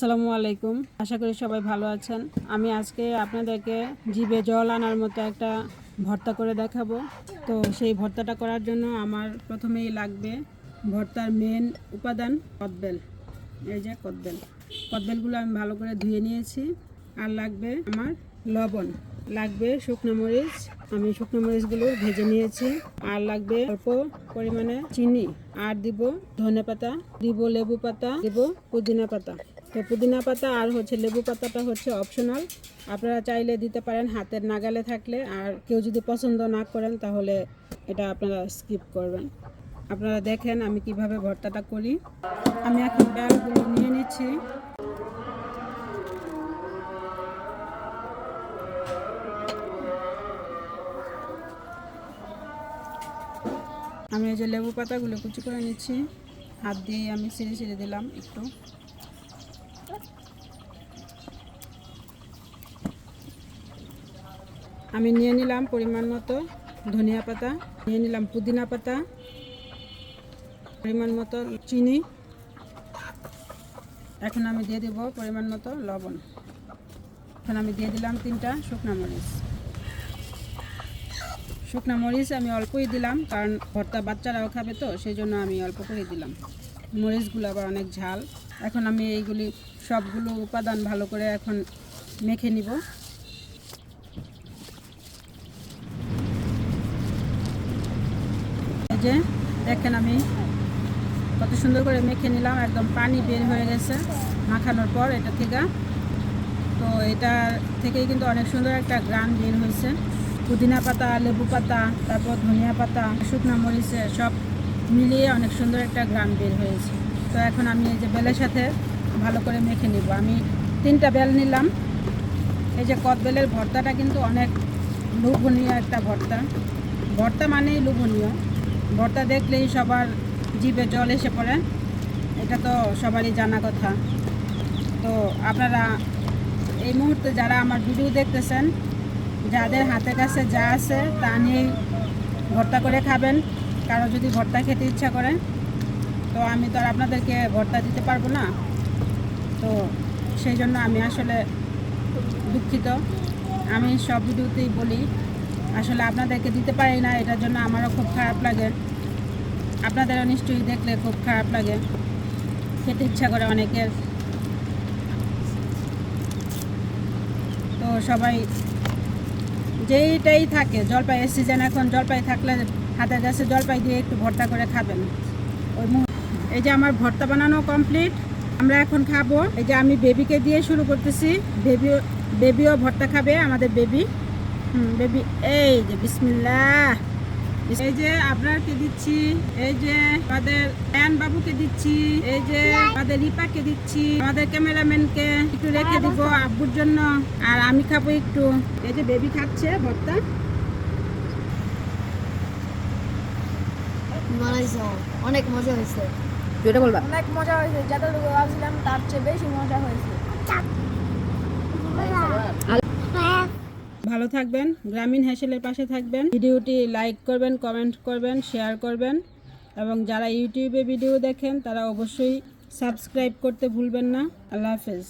আসসালামু আলাইকুম। আশা করি সবাই ভালো আছেন। আমি আজকে আপনাদেরকে জিভে জল আনার মতো একটা ভর্তা করে দেখাবো। তো সেই ভর্তাটা করার জন্য আমার প্রথমেই লাগবে ভর্তার মেন উপাদান কদবেল। এই যে কদবেলগুলো আমি ভালো করে ধুয়ে নিয়েছি। আর লাগবে আমার লবণ, লাগবে শুকনো মরিচ, আমি শুকনো মরিচগুলো ভেজে নিয়েছি। আর লাগবে অল্প পরিমাণে চিনি, আর দিব ধনেপাতা, দিব লেবু পাতা, দিব পুদিনা পাতা। তো পুদিনা পাতা আর লেবু পাতাটা অপশনাল, আপনারা চাইলে দিতে পারেন হাতের নাগালে থাকলে। আর কেউ যদি পছন্দ না করেন তাহলে এটা আপনারা স্কিপ করবেন। আপনারা দেখেন আমি কিভাবে ভর্তাটা করি। আমি এখন ডালগুলো নিয়ে নিচ্ছি। আমি এই যে লেবু পাতাগুলো কুচি করে নিচ্ছি, হাত দিয়ে আমি ছিঁড়ে ছিঁড়ে দিলাম একটু। আমি নিয়ে নিলাম পরিমাণ মতো ধনিয়া পাতা, নিয়ে নিলাম পুদিনা পাতা, পরিমাণ মতো চিনি। এখন আমি দিয়ে দেব পরিমাণ মতো লবণ। এখন আমি দিয়ে দিলাম 3টা শুকনা মরিচ। শুকনা মরিচ আমি অল্পই দিলাম, কারণ ভর্তা বাচ্চারাও খাবে, তো সেই জন্য আমি অল্প করে দিলাম। মরিচগুলো আবার অনেক ঝাল। এখন আমি এইগুলি সবগুলো উপাদান ভালো করে এখন মেখে নিব। এই যে দেখেন আমি কত সুন্দর করে মেখে নিলাম, একদম পানি বের হয়ে গেছে মাখানোর পর এটা থেকে। তো এটা থেকেই কিন্তু অনেক সুন্দর একটা গ্রান বের হয়েছে। পুদিনা পাতা, লেবু পাতা, তারপর ধনিয়া পাতা, শুকনো মরিচে সব মিলিয়ে অনেক সুন্দর একটা গ্রান বের হয়েছে। তো এখন আমি এই যে বেলের সাথে ভালো করে মেখে নিব। আমি 3টা বেল নিলাম। এই যে কদবেলের ভর্তাটা কিন্তু অনেক লোভনীয় একটা ভর্তা। ভর্তা মানেই লোভনীয়। ভর্তা দেখলেই সবার জিভে জল এসে পড়ে, এটা তো সবারই জানা কথা। তো আপনারা এই মুহূর্তে যারা আমার ভিডিও দেখতেছেন, যাদের হাতের কাছে যা আছে তা নিয়েই ভর্তা করে খাবেন। কারো যদি ভর্তা খেতে ইচ্ছা করে, তো আমি তো আর আপনাদেরকে ভর্তা দিতে পারবো না। তো সেই জন্য আমি আসলে দুঃখিত। আমি সব ভিডিওতেই বলি আসলে আপনাদেরকে দিতে পারি না, এটার জন্য আমারও খুব খারাপ লাগে। আপনাদেরও নিশ্চয়ই দেখলে খুব খারাপ লাগে, খেতে ইচ্ছা করে অনেকের। তো সবাই যেইটাই থাকে, জলপাইয়ের সিজন এখন, জলপাই থাকলে হাতের কাছে জলপাই দিয়ে একটু ভর্তা করে খাবেন। এই যে আমার ভর্তা বানানো কমপ্লিট, আমরা এখন খাবো। এই যে আমি বেবিকে দিয়ে শুরু করতেছি। বেবিও ভর্তা খাবে, আমাদের বেবি। বেবি, এই যে বিসমিল্লাহ। এই যে আপনারকে দিচ্ছি, এই যে আমাদের আয়ান বাবুকে দিচ্ছি, এই যে আমাদের রিপাকে দিচ্ছি, আমাদের ক্যামেরাম্যানকে একটু রেখে দিব আব্বুর জন্য, আর আমি খাবো একটু। এই যে বেবি খাচ্ছে ভর্তা। অনেক মজা হয়েছে। যেটা বলবা, অনেক মজা হয়েছে, যতটুকু ভাবছিলাম তার চেয়ে বেশি মজা হয়েছে। ভালো থাকবেন, গ্রামীণ হ্যাসেলের পাশে থাকবেন। ভিডিওটি লাইক করবেন, কমেন্ট করবেন, শেয়ার করবেন, এবং যারা ইউটিউবে ভিডিও দেখেন তারা অবশ্যই সাবস্ক্রাইব করতে ভুলবেন না। আল্লাহ হাফেজ।